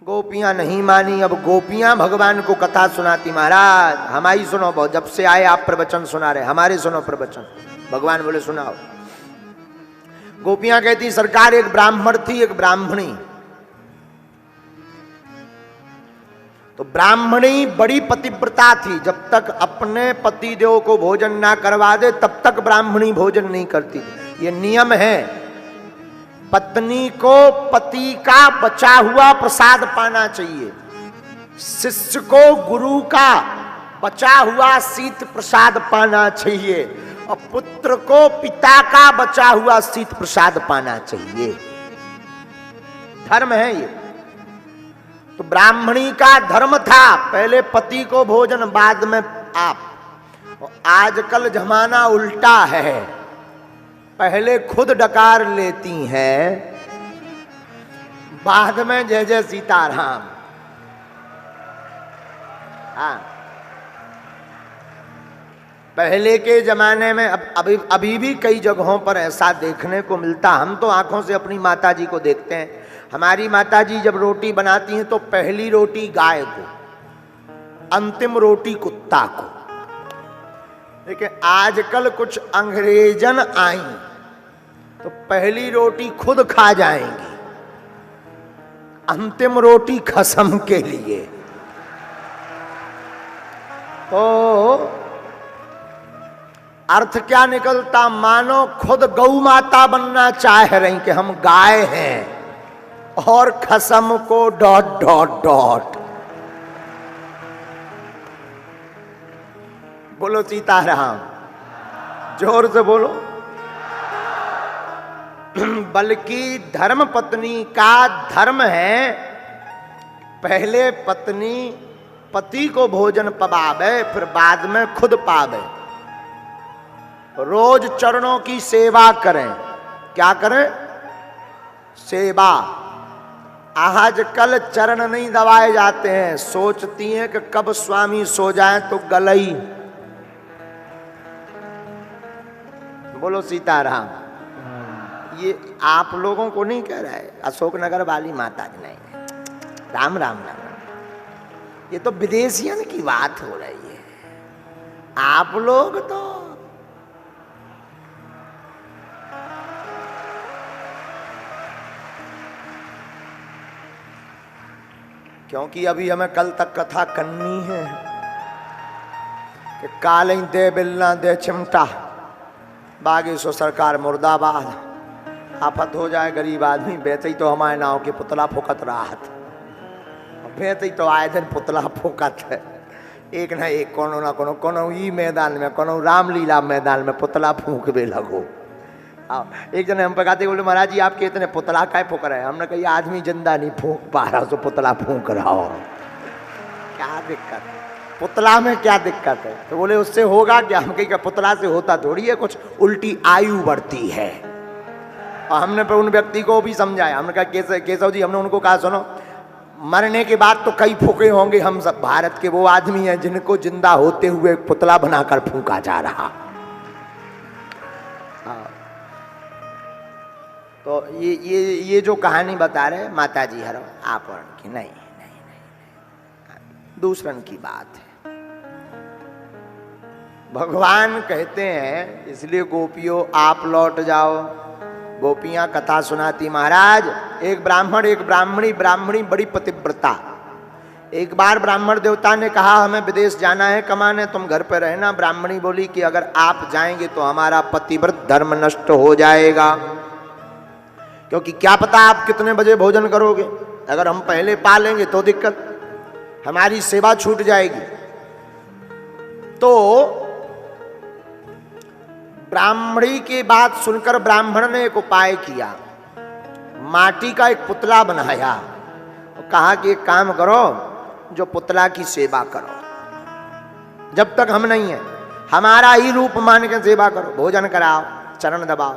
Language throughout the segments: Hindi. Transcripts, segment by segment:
गोपियां नहीं मानी। अब गोपियां भगवान को कथा सुनाती, महाराज हमारी सुनो, बहुत जब से आए आप प्रवचन सुना रहे, हमारे सुनो प्रवचन। भगवान बोले सुनाओ। गोपियां कहती सरकार एक ब्राह्मण थी एक ब्राह्मणी, तो ब्राह्मणी बड़ी पतिव्रता थी, जब तक अपने पति देव को भोजन ना करवा दे तब तक ब्राह्मणी भोजन नहीं करती। ये नियम है, पत्नी को पति का बचा हुआ प्रसाद पाना चाहिए, शिष्य को गुरु का बचा हुआ शीत प्रसाद पाना चाहिए, और पुत्र को पिता का बचा हुआ शीत प्रसाद पाना चाहिए। धर्म है ये। तो ब्राह्मणी का धर्म था पहले पति को भोजन, बाद में आप। आजकल जमाना उल्टा है, पहले खुद डकार लेती हैं, बाद में जय जय सीताराम। हाँ, पहले के जमाने में अभी भी कई जगहों पर ऐसा देखने को मिलता। हम तो आंखों से अपनी माताजी को देखते हैं। हमारी माताजी जब रोटी बनाती हैं तो पहली रोटी गाय को, अंतिम रोटी कुत्ता को। लेकिन आजकल कुछ अंग्रेजन आई तो पहली रोटी खुद खा जाएंगी, अंतिम रोटी खसम के लिए। तो अर्थ क्या निकलता, मानो खुद गौ माता बनना चाह रही कि हम गाय हैं, और खसम को डॉट डॉट डॉट। बोलो सीताराम, जोर से बोलो। बल्कि धर्म पत्नी का धर्म है, पहले पत्नी पति को भोजन पवावे, फिर बाद में खुद पावे। रोज चरणों की सेवा करें। क्या करें? सेवा। आजकल चरण नहीं दबाए जाते हैं, सोचती हैं कि कब स्वामी सो जाए तो गलई। बोलो सीताराम। ये आप लोगों को नहीं कह रहा है, अशोकनगर वाली माता जी नहीं, राम राम राम। ये तो विदेशियन की बात हो रही है। आप लोग तो क्योंकि अभी हमें कल तक कथा करनी है कि कालें दे बिलना दे चिमटा, बागेश्वर सरकार मुर्दाबाद। आफत हो जाए गरीब आदमी, बेहते ही तो हमारे नाव के पुतला फूकत राहत, बेहते ही तो आए दिन पुतला फूकत है। एक ना एक कोनो ना कोनो, कोनो ई मैदान में, कोनो रामलीला मैदान में पुतला फूकबे लगो। एक जने हम पे कहते, बोले महाराज जी आपके इतने पुतला काय फूक रहे हैं? हमने कहा आदमी जिंदा नहीं फूक पा रहा तो पुतला फूक रहा हो, क्या दिक्कत है? पुतला में क्या दिक्कत है? तो बोले उससे होगा क्या? हम कहीं का पुतला से होता थोड़ी है कुछ, उल्टी आयु बढ़ती है। और हमने पर उन व्यक्ति को भी समझाया, हमने कहा केशव जी, हमने उनको कहा सुनो, मरने के बाद तो कई फूके होंगे, हम सब भारत के वो आदमी हैं जिनको जिंदा होते हुए पुतला बनाकर फूका जा रहा। तो ये जो कहानी बता रहे माता जी हर आपन की नहीं, दूसरन की बात है। भगवान कहते हैं इसलिए गोपियों आप लौट जाओ। गोपियां कथा सुनाती, महाराज एक ब्राह्मण एक ब्राह्मणी, ब्राह्मणी बड़ी पतिव्रता। एक बार ब्राह्मण देवता ने कहा हमें विदेश जाना है कमाने, तुम घर पर रहना। ब्राह्मणी बोली कि अगर आप जाएंगे तो हमारा पतिव्रत धर्म नष्ट हो जाएगा, क्योंकि क्या पता आप कितने बजे भोजन करोगे। अगर हम पहले पा लेंगे तो दिक्कत, हमारी सेवा छूट जाएगी। तो ब्राह्मणी की बात सुनकर ब्राह्मण ने एक उपाय किया, माटी का एक पुतला बनाया और कहा कि एक काम करो, जो पुतला की सेवा करो, जब तक हम नहीं है हमारा ही रूप मान के सेवा करो, भोजन कराओ, चरण दबाओ,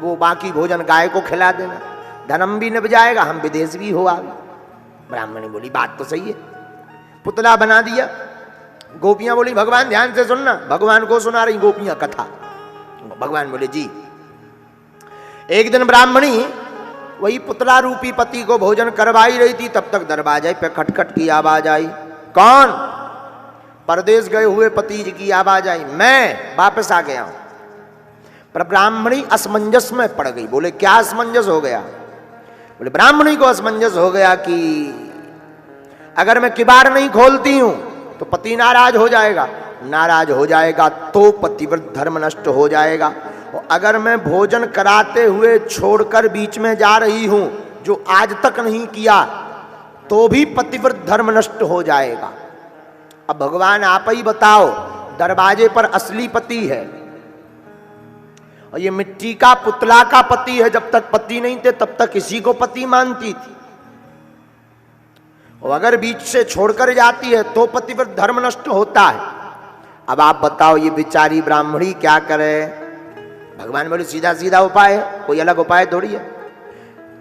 वो बाकी भोजन गाय को खिला देना, धर्म भी निभ जाएगा, हम विदेश भी हो आगे। ब्राह्मणी बोली बात तो सही है, पुतला बना दिया। गोपियां बोली भगवान ध्यान से सुनना, भगवान को सुना रही गोपियां कथा। भगवान बोले जी। एक दिन ब्राह्मणी वही पुतला रूपी पति को भोजन करवाई रही थी, तब तक दरवाजे पे खटखट की आवाज आई। कौन? परदेश गए हुए पति जी की आवाज आई। मैं वापस आ गया हूं। पर ब्राह्मणी असमंजस में पड़ गई। बोले क्या असमंजस हो गया? बोले ब्राह्मणी को असमंजस हो गया कि अगर मैं किबाड़ नहीं खोलती हूं तो पति नाराज हो जाएगा, नाराज हो जाएगा तो पतिव्रत धर्म नष्ट हो जाएगा, और अगर मैं भोजन कराते हुए छोड़कर बीच में जा रही हूं जो आज तक नहीं किया तो भी पतिव्रत धर्म नष्ट हो जाएगा। अब भगवान आप ही बताओ, दरवाजे पर असली पति है और ये मिट्टी का पुतला का पति है। जब तक पति नहीं थे तब तक किसी को पति मानती थी, और अगर बीच से छोड़कर जाती है तो पतिव्रत धर्म नष्ट होता है। अब आप बताओ ये बेचारी ब्राह्मणी क्या करे? भगवान बोले सीधा सीधा उपाय है, कोई अलग उपाय थोड़ी है।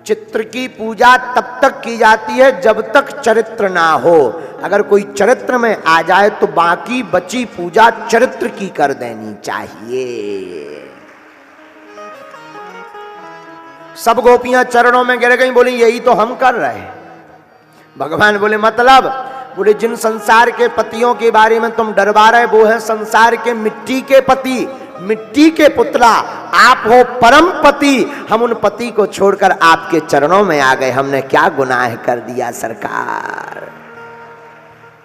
चित्र की पूजा तब तक की जाती है जब तक चरित्र ना हो। अगर कोई चरित्र में आ जाए तो बाकी बची पूजा चरित्र की कर देनी चाहिए। सब गोपियां चरणों में गिर गई, बोली यही तो हम कर रहे हैं। भगवान बोले मतलब? बोले जिन संसार के पतियों के बारे में तुम डरवा रहे वो है संसार के मिट्टी के पति, मिट्टी के पुतला। आप हो परम पति, हम उन पति को छोड़कर आपके चरणों में आ गए। हमने क्या गुनाह कर दिया सरकार?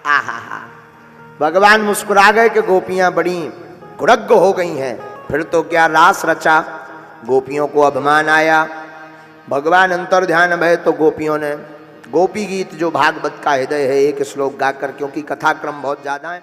आहा, भगवान मुस्कुरा गए कि गोपियां बड़ी कृतज्ञ हो गई हैं। फिर तो क्या रास रचा, गोपियों को अभिमान आया। भगवान अंतर ध्यान भय तो गोपियों ने गोपी गीत जो भागवत का हृदय है एक श्लोक गाकर, क्योंकि कथाक्रम बहुत ज्यादा है।